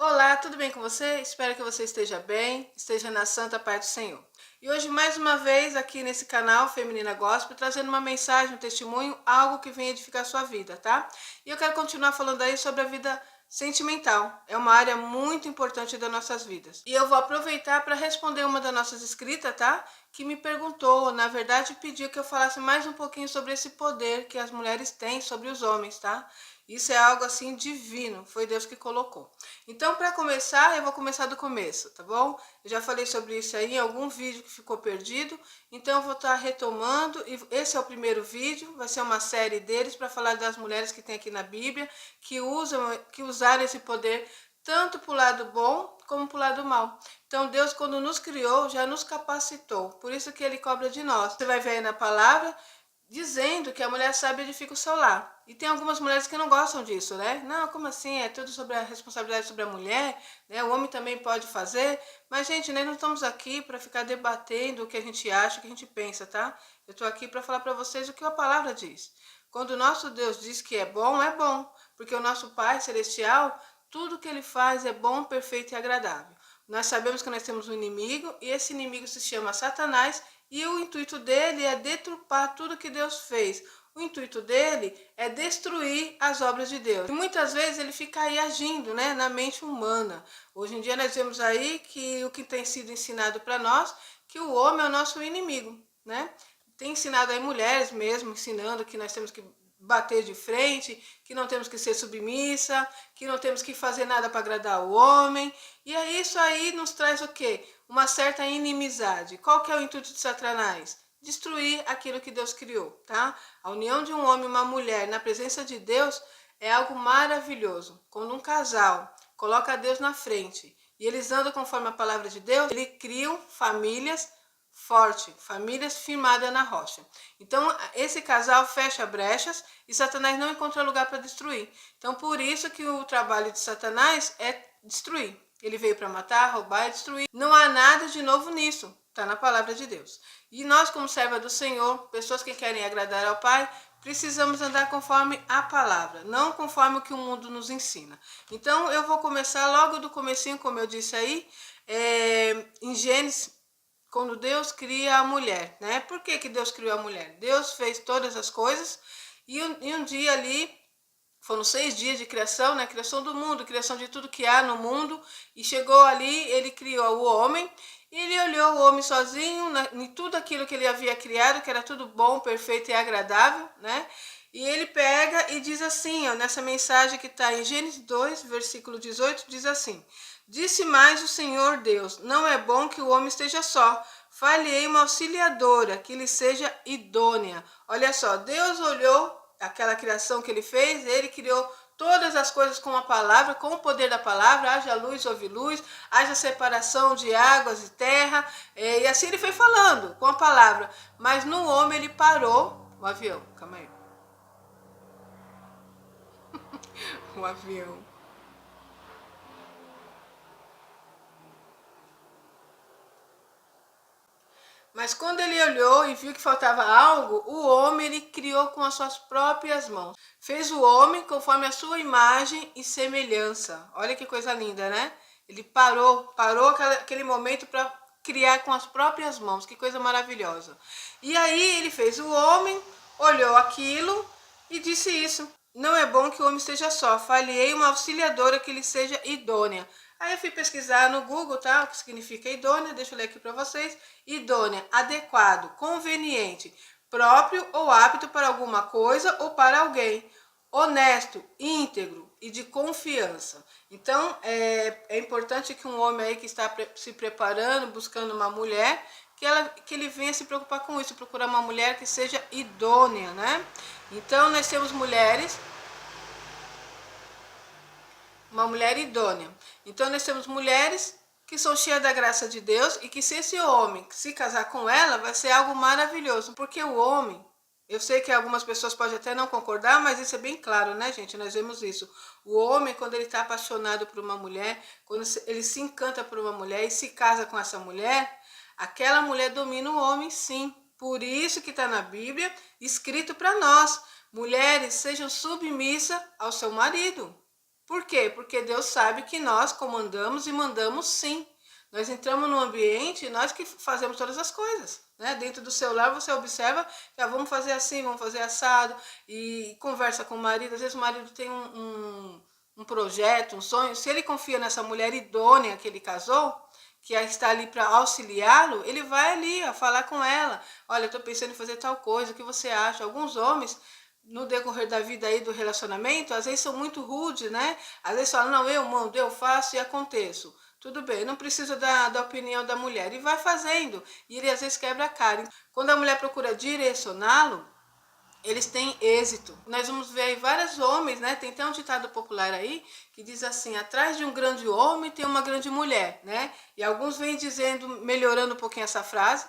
Olá, tudo bem com você? Espero que você esteja bem, esteja na santa paz do Senhor. E hoje, mais uma vez, aqui nesse canal Feminina Gospel, trazendo uma mensagem, um testemunho, algo que venha edificar a sua vida, tá? E eu quero continuar falando aí sobre a vida sentimental. É uma área muito importante das nossas vidas. E eu vou aproveitar para responder uma das nossas inscritas, tá? Que me perguntou, na verdade, pediu que eu falasse mais um pouquinho sobre esse poder que as mulheres têm sobre os homens, tá? Isso é algo assim divino, foi Deus que colocou. Então, para começar, eu vou começar do começo, tá bom? Eu já falei sobre isso aí em algum vídeo que ficou perdido, então eu vou estar retomando, e esse é o primeiro vídeo, vai ser uma série deles para falar das mulheres que tem aqui na Bíblia, que usaram esse poder tanto para o lado bom como para o lado mal. Então, Deus, quando nos criou, já nos capacitou, por isso que Ele cobra de nós. Você vai ver aí na palavra, dizendo que a mulher sábia edifica o seu lar. E tem algumas mulheres que não gostam disso, né? Não, como assim? É tudo sobre a responsabilidade sobre a mulher, né? O homem também pode fazer. Mas, gente, nós não estamos aqui para ficar debatendo o que a gente acha, o que a gente pensa, tá? Eu estou aqui para falar para vocês o que a palavra diz. Quando o nosso Deus diz que é bom, porque o nosso Pai Celestial, tudo que Ele faz é bom, perfeito e agradável. Nós sabemos que nós temos um inimigo, e esse inimigo se chama Satanás, e o intuito dele é deturpar tudo que Deus fez. O intuito dele é destruir as obras de Deus. E muitas vezes ele fica aí agindo, né, na mente humana. Hoje em dia nós vemos aí que o que tem sido ensinado para nós, que o homem é o nosso inimigo, né? Tem ensinado aí mulheres mesmo, ensinando que nós temos que bater de frente, que não temos que ser submissa, que não temos que fazer nada para agradar o homem. E aí isso aí nos traz o quê? Uma certa inimizade. Qual que é o intuito de Satanás? Destruir aquilo que Deus criou, tá? A união de um homem e uma mulher na presença de Deus é algo maravilhoso. Quando um casal coloca Deus na frente e eles andam conforme a palavra de Deus, eles criam famílias forte, famílias firmadas na rocha. Então, esse casal fecha brechas e Satanás não encontra lugar para destruir. Então, por isso que o trabalho de Satanás é destruir. Ele veio para matar, roubar e destruir. Não há nada de novo nisso. Está na palavra de Deus. E nós, como serva do Senhor, pessoas que querem agradar ao Pai, precisamos andar conforme a palavra, não conforme o que o mundo nos ensina. Então, eu vou começar logo do comecinho, como eu disse aí, em Gênesis, quando Deus cria a mulher, né? Por que Deus criou a mulher? Deus fez todas as coisas e um dia ali, foram 6 dias de criação, né? Criação do mundo, criação de tudo que há no mundo, e chegou ali, ele criou o homem, e ele olhou o homem sozinho, em tudo aquilo que ele havia criado, que era tudo bom, perfeito e agradável, né? E ele pega e diz assim, ó, nessa mensagem que está em Gênesis 2, versículo 18, diz assim: Disse mais o Senhor Deus, não é bom que o homem esteja só, far-lhe-ei uma auxiliadora, que lhe seja idônea. Olha só, Deus olhou aquela criação que ele fez, ele criou todas as coisas com a palavra, com o poder da palavra, haja luz, houve luz, haja separação de águas e terra, e assim ele foi falando com a palavra. Mas no homem ele parou, o avião, calma aí, o avião. Mas quando ele olhou e viu que faltava algo, o homem ele criou com as suas próprias mãos. Fez o homem conforme a sua imagem e semelhança. Olha que coisa linda, né? Ele parou aquele momento para criar com as próprias mãos. Que coisa maravilhosa. E aí ele fez o homem, olhou aquilo e disse isso: não é bom que o homem esteja só, far-lhe-ei uma auxiliadora que lhe seja idônea. Aí eu fui pesquisar no Google, tá? O que significa idônea, deixa eu ler aqui para vocês. Idônea, adequado, conveniente, próprio ou apto para alguma coisa ou para alguém. Honesto, íntegro e de confiança. Então, é importante que um homem aí que está se preparando, buscando uma mulher, que ele venha se preocupar com isso, procurar uma mulher que seja idônea, né? Então, nós temos mulheres, uma mulher idônea. Então nós temos mulheres que são cheias da graça de Deus e que se esse homem se casar com ela, vai ser algo maravilhoso. Porque o homem, eu sei que algumas pessoas podem até não concordar, mas isso é bem claro, né, gente? Nós vemos isso. O homem, quando ele está apaixonado por uma mulher, quando ele se encanta por uma mulher e se casa com essa mulher, aquela mulher domina o homem, sim. Por isso que está na Bíblia, escrito para nós: mulheres, sejam submissas ao seu marido. Por quê? Porque Deus sabe que nós comandamos e mandamos sim. Nós entramos no ambiente, nós que fazemos todas as coisas, né? Dentro do celular você observa que vamos fazer assim, vamos fazer assado, e conversa com o marido. Às vezes o marido tem um projeto, um sonho. Se ele confia nessa mulher idônea que ele casou, que está ali para auxiliá-lo, ele vai ali a falar com ela. Olha, eu estou pensando em fazer tal coisa, o que você acha? Alguns homens, no decorrer da vida aí do relacionamento, às vezes são muito rudes, né? Às vezes falam, não, eu mando, eu faço e aconteço. Tudo bem, não precisa da opinião da mulher. E vai fazendo. E ele às vezes quebra a cara. Quando a mulher procura direcioná-lo, eles têm êxito. Nós vamos ver aí vários homens, né? Tem até um ditado popular aí que diz assim: atrás de um grande homem tem uma grande mulher, né? E alguns vêm dizendo, melhorando um pouquinho essa frase,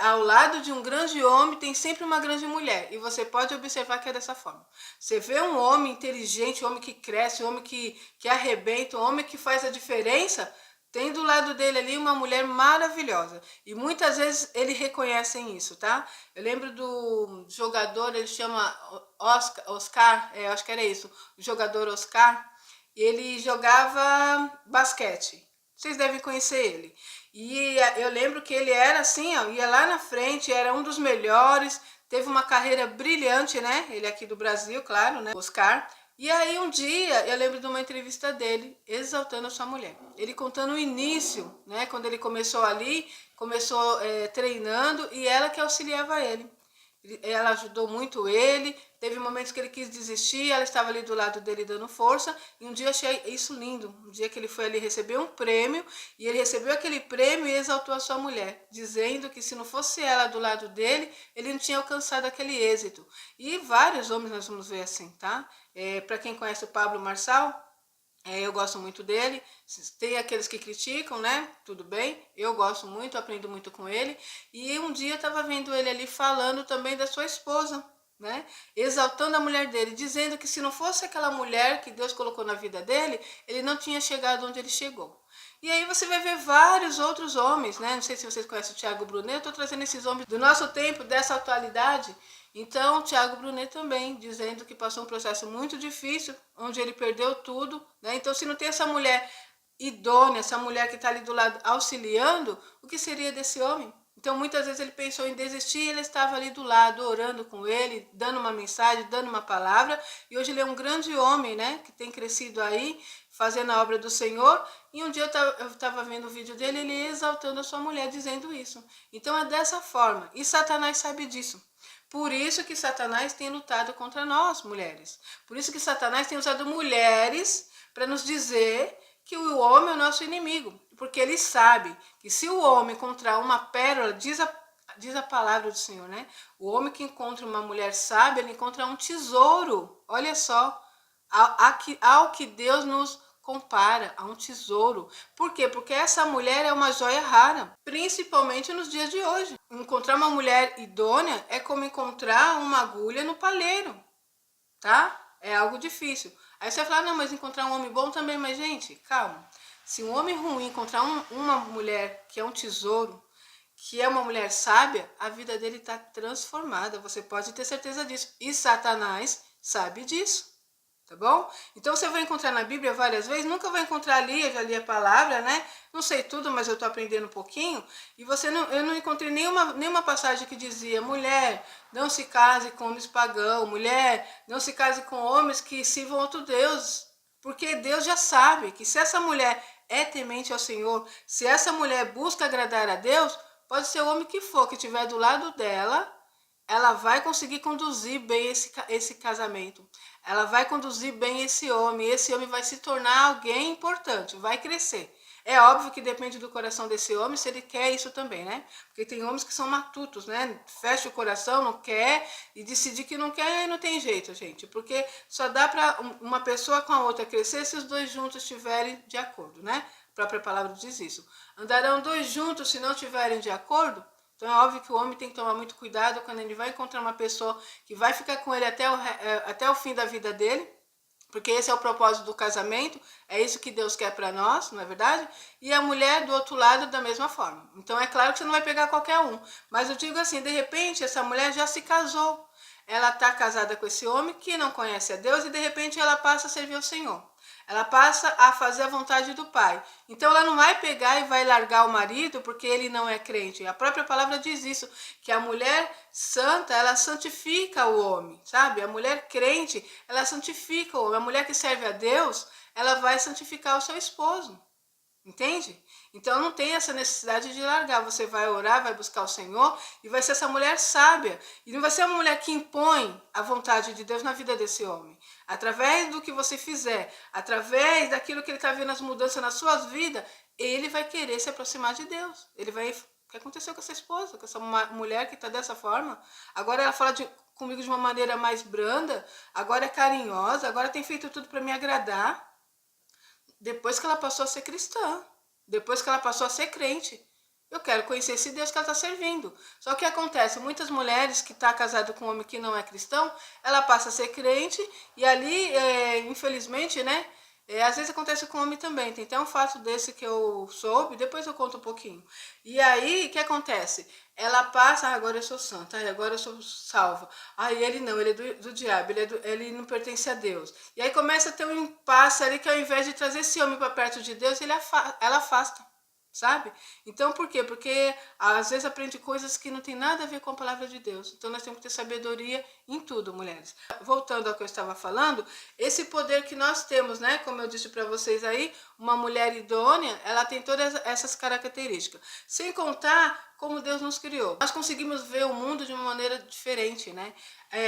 ao lado de um grande homem tem sempre uma grande mulher. E você pode observar que é dessa forma. Você vê um homem inteligente, um homem que cresce, um homem que arrebenta, um homem que faz a diferença, tem do lado dele ali uma mulher maravilhosa. E muitas vezes ele reconhece isso, tá? Eu lembro do jogador, ele chama Oscar, acho que era isso, o jogador Oscar. Ele jogava basquete. Vocês devem conhecer ele. E eu lembro que ele era assim, ó, ia lá na frente, era um dos melhores, teve uma carreira brilhante, né? Ele aqui do Brasil, claro, né? Oscar. E aí um dia eu lembro de uma entrevista dele exaltando a sua mulher. Ele contando o início, né? Quando ele começou ali, começou treinando e ela que auxiliava ele. Ela ajudou muito ele, teve momentos que ele quis desistir, ela estava ali do lado dele dando força, e um dia eu achei isso lindo, um dia que ele foi ali receber um prêmio, e ele recebeu aquele prêmio e exaltou a sua mulher, dizendo que se não fosse ela do lado dele, ele não tinha alcançado aquele êxito. E vários homens nós vamos ver assim, tá? Para quem conhece o Pablo Marçal, eu gosto muito dele. Tem aqueles que criticam, né? Tudo bem. Eu gosto muito, aprendo muito com ele. E um dia eu estava vendo ele ali falando também da sua esposa, né? Exaltando a mulher dele, dizendo que se não fosse aquela mulher que Deus colocou na vida dele, ele não tinha chegado onde ele chegou. E aí você vai ver vários outros homens, né? Não sei se vocês conhecem o Thiago Brunet, eu estou trazendo esses homens do nosso tempo, dessa atualidade. Então, o Thiago Brunet também, dizendo que passou um processo muito difícil, onde ele perdeu tudo, né? Então, se não tem essa mulher idônea, essa mulher que está ali do lado auxiliando, o que seria desse homem? Então, muitas vezes ele pensou em desistir e ele estava ali do lado, orando com ele, dando uma mensagem, dando uma palavra. E hoje ele é um grande homem, né? Que tem crescido aí, fazendo a obra do Senhor. E um dia eu estava vendo o vídeo dele, ele exaltando a sua mulher, dizendo isso. Então, é dessa forma. E Satanás sabe disso. Por isso que Satanás tem lutado contra nós, mulheres. Por isso que Satanás tem usado mulheres para nos dizer que o homem é o nosso inimigo. Porque ele sabe que se o homem encontrar uma pérola, diz a palavra do Senhor, né? O homem que encontra uma mulher sábia, ele encontra um tesouro. Olha só, ao que Deus nos compara a um tesouro. Por quê? Porque essa mulher é uma joia rara, principalmente nos dias de hoje. Encontrar uma mulher idônea é como encontrar uma agulha no palheiro, tá? É algo difícil. Aí você vai falar, não, mas encontrar um homem bom também, mas gente, calma. Se um homem ruim encontrar uma mulher que é um tesouro, que é uma mulher sábia, a vida dele está transformada, você pode ter certeza disso. E Satanás sabe disso. Tá bom? Então você vai encontrar na Bíblia várias vezes, nunca vai encontrar ali, eu já li a palavra, né? Não sei tudo, mas eu tô aprendendo um pouquinho. E eu não encontrei nenhuma passagem que dizia: mulher, não se case com homens pagãos, mulher, não se case com homens que sirvam outro Deus. Porque Deus já sabe que se essa mulher é temente ao Senhor, se essa mulher busca agradar a Deus, pode ser o homem que for, que estiver do lado dela, ela vai conseguir conduzir bem esse casamento. Ela vai conduzir bem esse homem vai se tornar alguém importante, vai crescer. É óbvio que depende do coração desse homem, se ele quer isso também, né? Porque tem homens que são matutos, né? Fecha o coração, não quer, e decidir que não quer, não tem jeito, gente. Porque só dá para uma pessoa com a outra crescer se os dois juntos estiverem de acordo, né? A própria palavra diz isso. Andarão dois juntos se não estiverem de acordo? Então é óbvio que o homem tem que tomar muito cuidado quando ele vai encontrar uma pessoa que vai ficar com ele até o fim da vida dele, porque esse é o propósito do casamento, é isso que Deus quer para nós, não é verdade? E a mulher do outro lado da mesma forma. Então é claro que você não vai pegar qualquer um, mas eu digo assim, de repente essa mulher já se casou, ela está casada com esse homem que não conhece a Deus e de repente ela passa a servir ao Senhor. Ela passa a fazer a vontade do Pai. Então ela não vai pegar e vai largar o marido porque ele não é crente. A própria palavra diz isso, que a mulher santa, ela santifica o homem, sabe? A mulher crente, ela santifica o homem. A mulher que serve a Deus, ela vai santificar o seu esposo. Entende? Então não tem essa necessidade de largar. Você vai orar, vai buscar o Senhor e vai ser essa mulher sábia. E não vai ser uma mulher que impõe a vontade de Deus na vida desse homem. Através do que você fizer, através daquilo que ele está vendo as mudanças na sua vida, ele vai querer se aproximar de Deus. Ele vai... O que aconteceu com essa esposa, com essa mulher que está dessa forma? Agora ela fala comigo de uma maneira mais branda, agora é carinhosa, agora tem feito tudo para me agradar. Depois que ela passou a ser cristã, depois que ela passou a ser crente, eu quero conhecer esse Deus que ela está servindo. Só que acontece, muitas mulheres que estão casadas com um homem que não é cristão, ela passa a ser crente e ali, infelizmente, né? Às vezes acontece com homem também. Tem até um fato desse que eu soube, depois eu conto um pouquinho. E aí, o que acontece? Ela passa, agora eu sou santa, agora eu sou salva. Ele não, ele é do diabo, ele não pertence a Deus. E aí começa a ter um impasse ali que ao invés de trazer esse homem para perto de Deus, ela afasta. Sabe? Então por quê? Porque às vezes aprende coisas que não tem nada a ver com a palavra de Deus. Então nós temos que ter sabedoria em tudo, mulheres. Voltando ao que eu estava falando, esse poder que nós temos, né? Como eu disse para vocês aí, uma mulher idônea, ela tem todas essas características. Sem contar como Deus nos criou. Nós conseguimos ver o mundo de uma maneira diferente, né?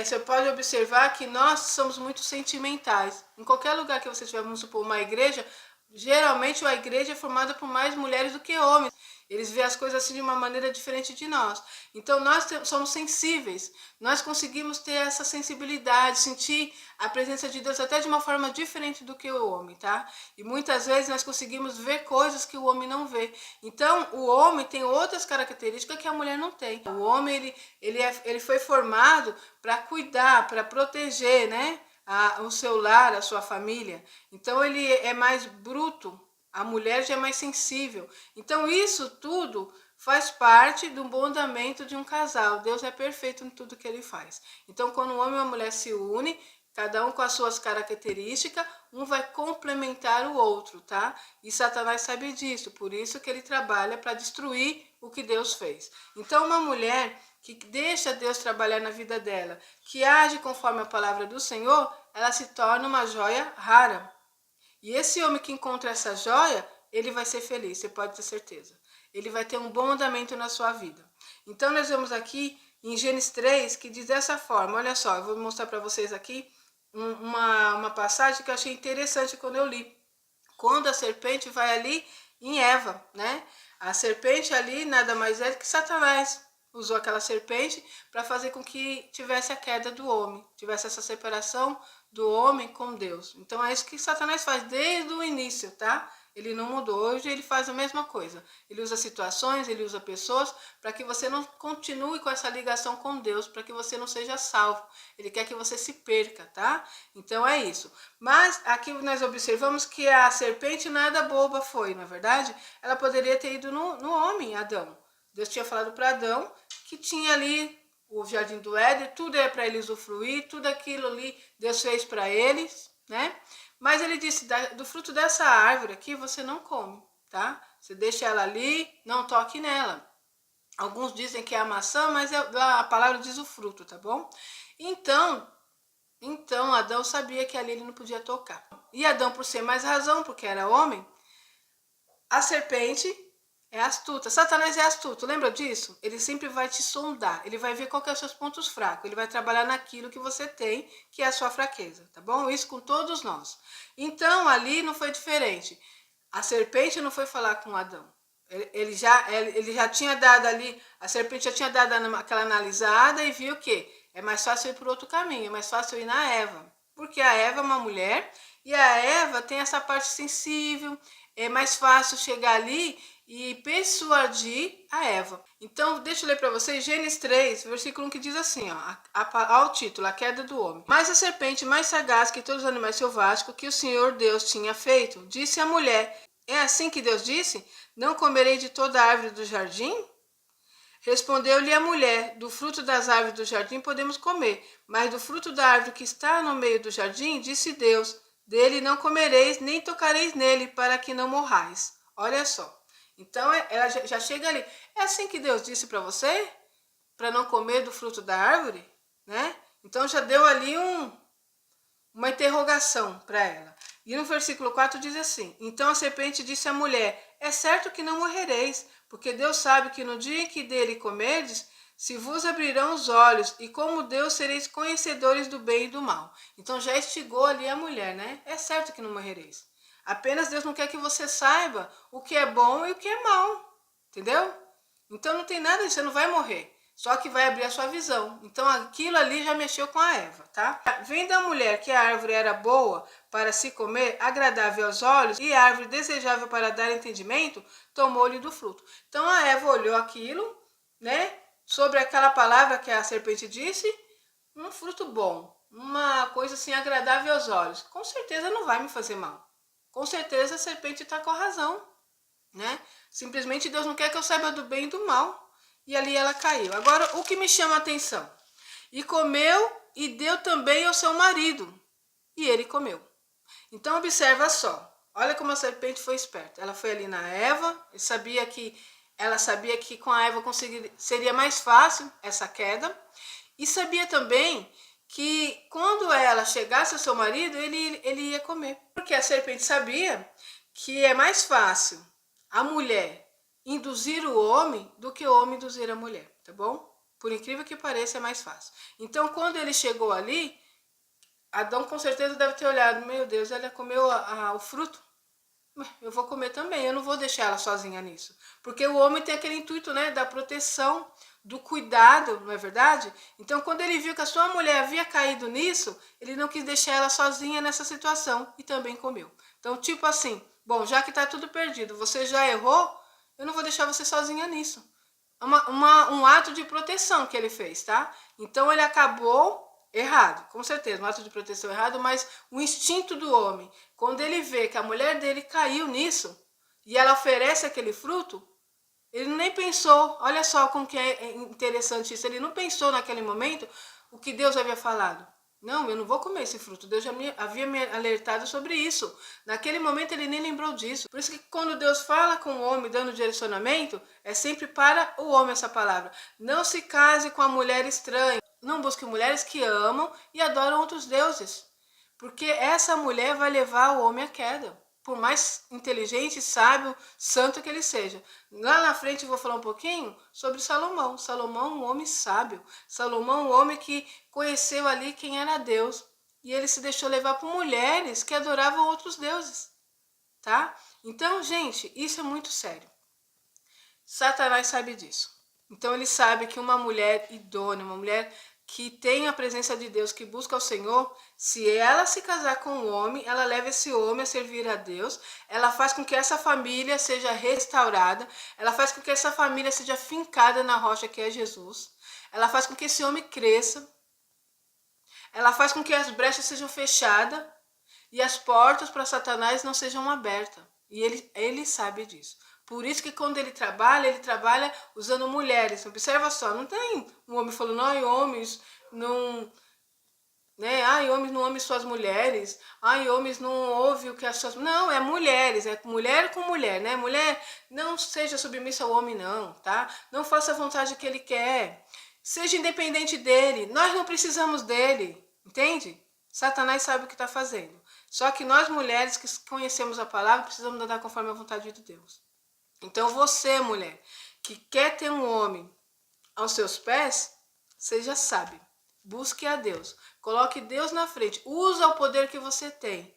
Você pode observar que nós somos muito sentimentais. Em qualquer lugar que você estiver, vamos supor, uma igreja, geralmente a igreja é formada por mais mulheres do que homens. Eles veem as coisas assim de uma maneira diferente de nós. Então nós somos sensíveis. Nós conseguimos ter essa sensibilidade, sentir a presença de Deus até de uma forma diferente do que o homem, tá? E muitas vezes nós conseguimos ver coisas que o homem não vê. Então o homem tem outras características que a mulher não tem. O homem ele foi formado para cuidar, para proteger, né? O seu lar, a sua família. Então ele é mais bruto, a mulher já é mais sensível. Então isso tudo faz parte do bom andamento de um casal. Deus é perfeito em tudo que ele faz. Então quando um homem e uma mulher se unem, cada um com as suas características, um vai complementar o outro, tá? E Satanás sabe disso, por isso que ele trabalha para destruir o que Deus fez. Então uma mulher que deixa Deus trabalhar na vida dela, que age conforme a palavra do Senhor, ela se torna uma joia rara. E esse homem que encontra essa joia, ele vai ser feliz, você pode ter certeza. Ele vai ter um bom andamento na sua vida. Então nós vemos aqui em Gênesis 3, que diz dessa forma, olha só, eu vou mostrar para vocês aqui uma passagem que eu achei interessante quando eu li. Quando a serpente vai ali em Eva, né? A serpente ali nada mais é que Satanás usou aquela serpente para fazer com que tivesse a queda do homem, tivesse essa separação do homem com Deus. Então é isso que Satanás faz desde o início, tá? Ele não mudou. Hoje ele faz a mesma coisa. Ele usa situações, ele usa pessoas para que você não continue com essa ligação com Deus, para que você não seja salvo. Ele quer que você se perca, tá? Então é isso. Mas aqui nós observamos que a serpente nada boba foi, não é verdade? Ela poderia ter ido no homem, Adão. Deus tinha falado para Adão que tinha ali o jardim do Éden, tudo é para ele usufruir, tudo aquilo ali Deus fez para eles, né? Mas ele disse, do fruto dessa árvore aqui você não come, tá? Você deixa ela ali, não toque nela. Alguns dizem que é a maçã, mas a palavra diz o fruto, tá bom? Então Adão sabia que ali ele não podia tocar. E Adão, por ser mais razão, porque era homem, a serpente é astuta. Satanás é astuto, lembra disso? Ele sempre vai te sondar, ele vai ver qual que é os seus pontos fracos, ele vai trabalhar naquilo que você tem, que é a sua fraqueza, tá bom? Isso com todos nós. Então, ali não foi diferente. A serpente não foi falar com Adão. Ele já tinha dado ali, a serpente já tinha dado aquela analisada e viu que é mais fácil ir por outro caminho, é mais fácil ir na Eva. Porque a Eva é uma mulher e a Eva tem essa parte sensível, é mais fácil chegar ali e persuadir a Eva. Então, deixa eu ler para vocês Gênesis 3, versículo 1, que diz assim, ó, ao título, a queda do homem. Mas a serpente, mais sagaz que todos os animais selváticos que o Senhor Deus tinha feito, disse à mulher, é assim que Deus disse? Não comerei de toda a árvore do jardim? Respondeu-lhe a mulher: do fruto das árvores do jardim podemos comer, mas do fruto da árvore que está no meio do jardim, disse Deus: dele não comereis, nem tocareis nele, para que não morrais. Olha só. Então ela já chega ali. É assim que Deus disse para você? Para não comer do fruto da árvore? Né? Então já deu ali uma interrogação para ela. E no versículo 4 diz assim: então a serpente disse à mulher: é certo que não morrereis, porque Deus sabe que no dia em que dele comerdes, se vos abrirão os olhos, e como Deus sereis conhecedores do bem e do mal. Então já instigou ali a mulher, né? É certo que não morrereis. Apenas Deus não quer que você saiba o que é bom e o que é mal. Entendeu? Então não tem nada, você não vai morrer. Só que vai abrir a sua visão. Então aquilo ali já mexeu com a Eva, tá? Vendo a mulher que a árvore era boa para se comer, agradável aos olhos e árvore desejável para dar entendimento, tomou-lhe do fruto. Então a Eva olhou aquilo, né? Sobre aquela palavra que a serpente disse, um fruto bom, uma coisa assim agradável aos olhos. Com certeza não vai me fazer mal. Com certeza a serpente está com a razão, né? Simplesmente Deus não quer que eu saiba do bem e do mal. E ali ela caiu. Agora, o que me chama a atenção? E comeu e deu também ao seu marido. E ele comeu. Então, observa só. Olha como a serpente foi esperta. Ela foi ali na Eva. Ela sabia que com a Eva seria mais fácil essa queda. E sabia também que quando ela chegasse ao seu marido, ele ia comer. Porque a serpente sabia que é mais fácil a mulher induzir o homem do que o homem induzir a mulher, tá bom? Por incrível que pareça, é mais fácil. Então, quando ele chegou ali, Adão com certeza deve ter olhado: meu Deus, ela comeu o fruto, eu vou comer também, eu não vou deixar ela sozinha nisso. Porque o homem tem aquele intuito, né, da proteção, do cuidado, não é verdade? Então, quando ele viu que a sua mulher havia caído nisso, ele não quis deixar ela sozinha nessa situação e também comeu. Então, tipo assim, bom, já que tá tudo perdido, você já errou, eu não vou deixar você sozinha nisso. Um ato de proteção que ele fez, tá? Então ele acabou errado, com certeza, um ato de proteção errado, mas o instinto do homem, quando ele vê que a mulher dele caiu nisso e ela oferece aquele fruto, ele nem pensou. Olha só como que é interessante isso. Ele não pensou naquele momento o que Deus havia falado. Não, eu não vou comer esse fruto. Deus já havia me alertado sobre isso. Naquele momento ele nem lembrou disso. Por isso que quando Deus fala com o homem dando direcionamento, é sempre para o homem essa palavra. Não se case com a mulher estranha. Não busque mulheres que amam e adoram outros deuses. Porque essa mulher vai levar o homem à queda. Por mais inteligente, sábio, santo que ele seja. Lá na frente eu vou falar um pouquinho sobre Salomão. Salomão, um homem sábio. Salomão, um homem que conheceu ali quem era Deus. E ele se deixou levar por mulheres que adoravam outros deuses. Tá? Então, gente, isso é muito sério. Satanás sabe disso. Então ele sabe que uma mulher idônea, uma mulher que tem a presença de Deus, que busca o Senhor, se ela se casar com um homem, ela leva esse homem a servir a Deus, ela faz com que essa família seja restaurada, ela faz com que essa família seja fincada na rocha que é Jesus, ela faz com que esse homem cresça, ela faz com que as brechas sejam fechadas e as portas para Satanás não sejam abertas. E ele sabe disso. Por isso que quando ele trabalha usando mulheres. Observa só, não tem um homem falando: ai, homens não, né? Ai, homens não amem suas mulheres. Ai, homens não ouvem o que as suas... Não, é mulheres, é mulher com mulher, né? Mulher, não seja submissa ao homem não, tá? Não faça a vontade que ele quer. Seja independente dele. Nós não precisamos dele, entende? Satanás sabe o que está fazendo. Só que nós mulheres que conhecemos a palavra precisamos andar conforme a vontade de Deus. Então você, mulher, que quer ter um homem aos seus pés, seja sábio. Busque a Deus. Coloque Deus na frente. Usa o poder que você tem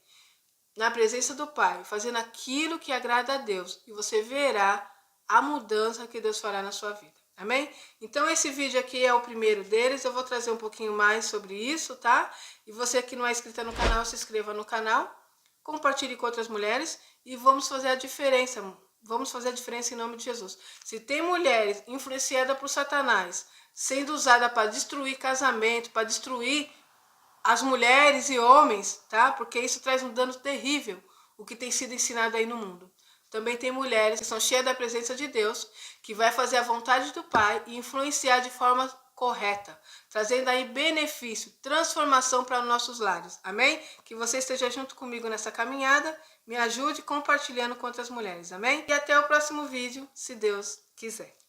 na presença do Pai, fazendo aquilo que agrada a Deus. E você verá a mudança que Deus fará na sua vida. Amém? Então esse vídeo aqui é o primeiro deles. Eu vou trazer um pouquinho mais sobre isso, tá? E você que não é inscrita no canal, se inscreva no canal. Compartilhe com outras mulheres. E vamos fazer a diferença. Vamos fazer a diferença em nome de Jesus. Se tem mulheres influenciadas por Satanás, sendo usada para destruir casamento, para destruir as mulheres e homens, tá? Porque isso traz um dano terrível, o que tem sido ensinado aí no mundo. também tem mulheres que são cheias da presença de Deus, que vai fazer a vontade do Pai e influenciar de forma correta, trazendo aí benefício, transformação para os nossos lares. Amém? Que você esteja junto comigo nessa caminhada, me ajude compartilhando com outras mulheres. Amém? E até o próximo vídeo, se Deus quiser.